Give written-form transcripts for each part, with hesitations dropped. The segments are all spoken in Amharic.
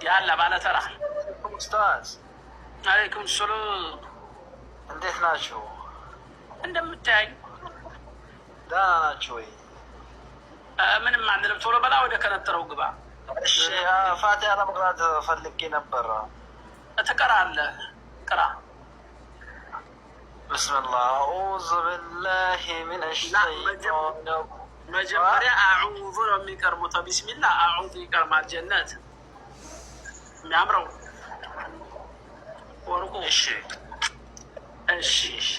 ያለ ባለ ተራ ኡስታዝ አለይኩም ሰላም። እንዴት ናችሁ? እንደምታየኝ ደህና ናችሁ ወይ? ምንም አንልም። ቶሎ በላ ወደ ከነጠረው ግባ። እሺ ፋቲሃ ለመቅራት ፈልጌ ነበር። ትቀራለህ? ቅራ። ብስምላህ አዑዙ ቢላሂ ሚነ ሸይጣን። መጀመሪያ አዑዙ ነው የሚቀርቡት። ቢስሚላህ አዑዙ ይቀርማል። ጀነት የሚያምረው ወርቁ። እሺ እሺ እሺ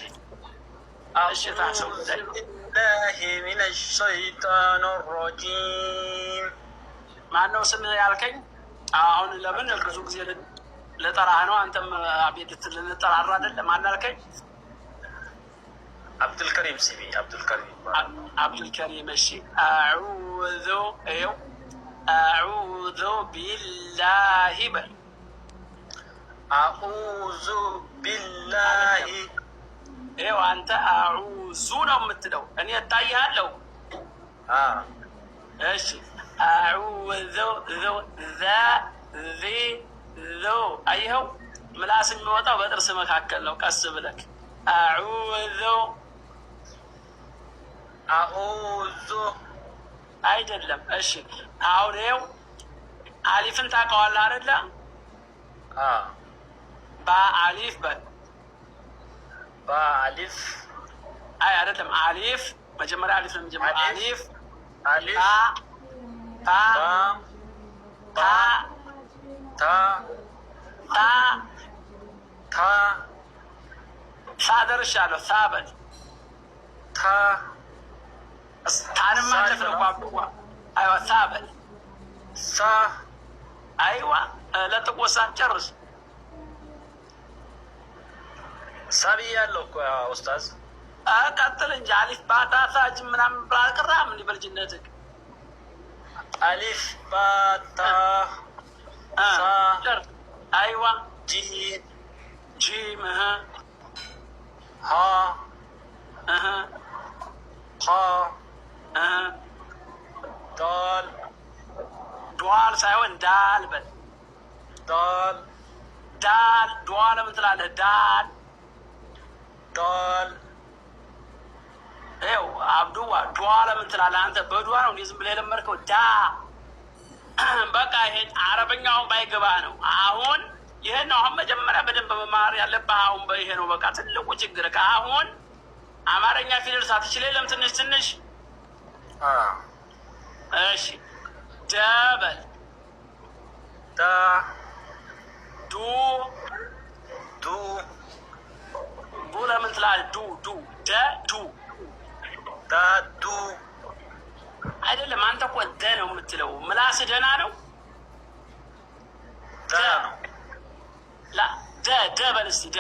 እሺ ታሰው ቢላሂ ሚነ ሸይጣን ረጂም። ማነው ስምህ ያልከኝ? አሁን ለምን ብዙ ጊዜ ልጠራህ ነው። አንተም አቤት ልንጠራራ አይደለም። ማን አልከኝ? አብዱልከሪም ሲቢ አብዱልከሪም። እሺ አዑዙ ይኸው አዑዙ ቢላሂ በል። አዑዙ ቢላሂ ይኸው አንተ አዑዙ ነው የምትለው፣ እኔ እታይሃለሁ። እሺ አዑዙ ዞ አየኸው፣ ምላስ የሚወጣው በጥርስ መካከል ነው። ቀስ ብለክ አዑዙ አይደለም። እሺ አሁን ይኸው አሊፍን ታውቀዋለህ አይደለ? በአሊፍ በል። በአሊፍ አይ አይደለም፣ አሊፍ መጀመሪያ አሊፍ ነው የሚጀምረው። አሊፍ አሊፍ ታ ታ ታ ታ ታ ሳ ደርሻለሁ። ሳ በል። ታ ታንም ማለት ነው። ቋንቋ አይዋ ሳ በል። ሳ አይዋ ለጥቆ ሳ ጨርስ። ሳቢ ያለው እኮ ኡስታዝ ቀጥል እንጂ አሊፍ ባታ ሳጅ ምናምን ብላ አልቀራህም እንዲህ በልጅነትህ። አሊፍ ባታ ሳ ጨርስ። አይዋ ጂም ጂም ሀ ኻ ዳል ዱዋል ሳይሆን ዳል በል። ዳል ዳል ዱዋ ለምን ትላለህ? ዳል ዳል ይኸው አብዱዋ ዱዋ ለምን ትላለህ አንተ? በዱዋ ነው እንዲህ ዝም ብለህ የለመድከው። ዳ በቃ ይሄ አረበኛውን ባይገባ ነው። አሁን ይሄን ነው አሁን መጀመሪያ በደንብ መማር ያለብህ። አሁን በይሄ ነው በቃ ትልቁ ችግር። ከአሁን አማርኛ ፊደል ሳትችል የለም ትንሽ ትንሽ። እሺ ደበል ዳ ዱ ዱ ዱ ለምን ትላለህ? ዱ ዱ ደ ዱ ዳ ዱ አይደለም። አንተ እኮ ደ ነው የምትለው። ምላስ ደህና ነው። ዳ ነው ላ ደ ደ በል እስኪ ደ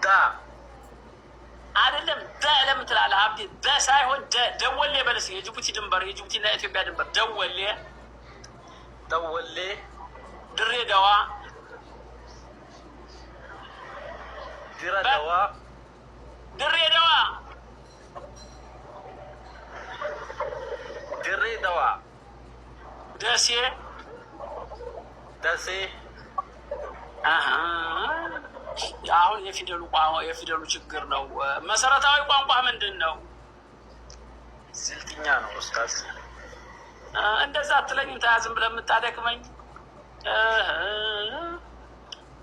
ዳ አይደለም። ደ ለምን ትላለህ? አብዲ ደ ሳይሆን ደ ደወሌ በል እስኪ። የጅቡቲ ድንበር የጅቡቲና የኢትዮጵያ ድንበር ደወሌ ደወሌ ድሬዳዋ ድሬዳዋ ድሬዳዋ ድሬዳዋ ደሴ ደሴ አሁን የፊደሉ ችግር ነው። መሰረታዊ ቋንቋ ምንድን ነው? ስልጥኛ ነው ኡስታዝ። እንደዛ አትለኝም። ተያዝም ብለህ የምታደክመኝ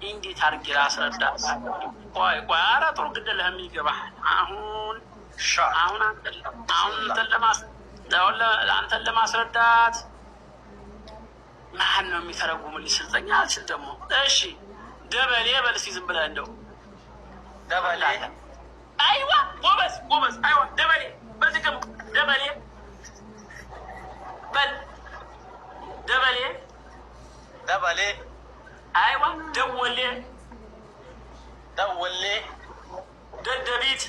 እንዴት አድርጌ ላስረዳ? ቆይ ኧረ ጥሩ ግድለህ የሚገባህ አሁን አንተን ለማስረዳት ማን ነው የሚተረጉምልኝ? ስልጠኛ አልችል ደግሞ። እሺ ደበሌ በል እስኪ ዝም ብለህ እንደው ደበሌ። አይዋ ጎበዝ ጎበዝ። አይዋ ደበሌ በል ድገም። ደበሌ በል ደበሌ ደበሌ። አይዋ ደወሌ ደወሌ ደደቢት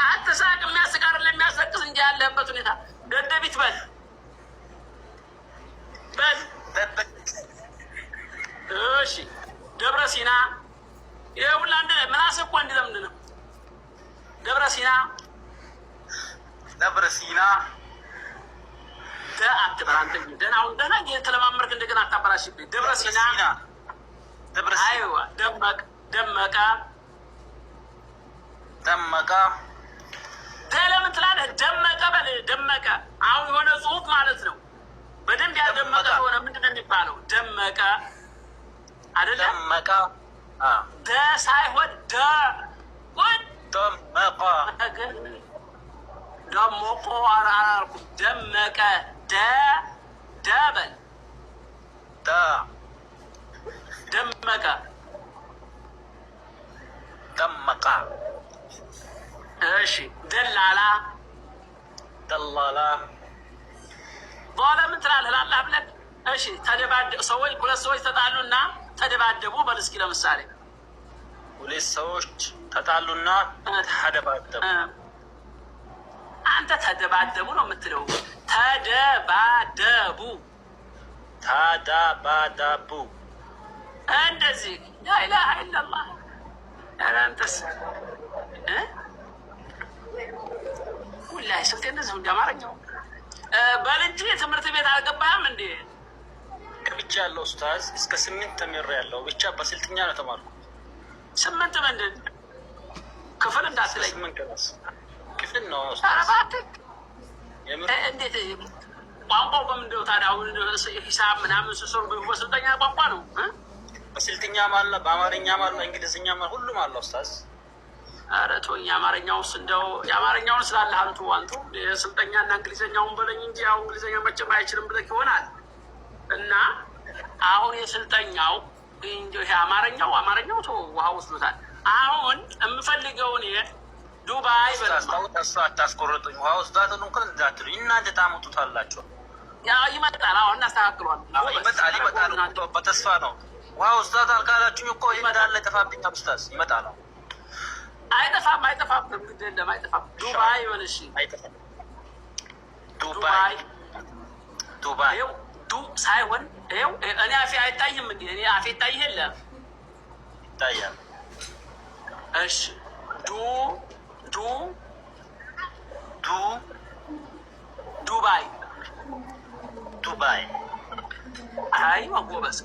አትሳቅ። የሚያስቅ አይደለም የሚያስለቅስ እንጂ ያለህበት ሁኔታ። ደደቢት በል በል። እሺ ደብረ ሲና። ይሄ ሁላ አንድ ምላስህ እኮ አንድ ለምንድን ነው? ደብረ ሲና ደብረ ሲና አትበል አንተ። ደህና አሁን ደህና እየተለማመድክ እንደገና አታበላሽብኝ። ደብረ ሲና አይዋ ደመቀ ለምን ትላለህ? ደመቀ በል ደመቀ። አሁን የሆነ ጽሁፍ ማለት ነው። በደንብ ያደመቀ ከሆነ ምንድን ነው የሚባለው? ደመቀ አይደለ? ደመቀ ደ ሳይሆን ደ ወይ ደመቀ ደመቆ አላልኩም። ደመቀ ደበል ደመቀ እሺ። ደላላ በኋላ ምን ትላለህ? ላላህ ብለህ እሺ። ሰዎች ሁለት ሰዎች ተጣሉና ተደባደቡ በል እስኪ። ለምሳሌ ሁለት ሰዎች ተጣሉና ተደባደቡ። አንተ ተደባደቡ ነው የምትለው። ተደባደቡ እንደዚህ ላኢላሀ ኢለላህ። ኧረ አንተስ ሁላይ ስልጤ እንደዚህ እንደ አማርኛው በል እንጂ ትምህርት ቤት አልገባህም እንዴ? ገብቻለሁ ኡስታዝ። እስከ 8 ተምሬያለሁ። ብቻ በስልጥኛ ነው ተማርኩት። 8 ምንድን ክፍል እንዳትለኝ። ክፍል ነው እንዴት ቋንቋው በምንድነው ታዲያ? አሁን ሂሳብ ምናምን ስሰሩ በስልጠኛ ቋንቋ ነው። በስልጥኛም አለ፣ በአማርኛም አለ፣ እንግሊዝኛም አለ፣ ሁሉም አለ ኡስታዝ። ኧረ ተወኝ። የአማርኛውስ እንደው የአማርኛውን ስላለ አንቱ የስልጠኛና እንግሊዝኛውን በለኝ እንጂ ያው እንግሊዝኛ መቼም አይችልም ብለህ ይሆናል። እና አሁን የስልጠኛው ይሄ አማርኛው ተው ውሃ ወስዶታል። አሁን የምፈልገውን ዱባይ ተስፋ አታስቆርጡኝ። ውሃ ወስዳትን እንኳን እንዳትሉኝ እናንተ ታመጡታላችሁ። ይመጣል። አሁን እናስተካክሏል። ይመጣል። በተስፋ ነው። ውሃ ወስዳት አልካላችሁኝ እኮ ይመጣል። አይጠፋብኝ ኡስታዝ። ይመጣል ነው። አይጠፋም። ግድ የለም አይጠፋም። ዱባይ ይሆን? እሺ ዱባይ ሳይሆን ይኸው እኔ አፌ አይታይም እንዴ? እኔ አፌ ይታይህ የለ? ይታያል። እሺ ዱባይ። አይ ጎበዝ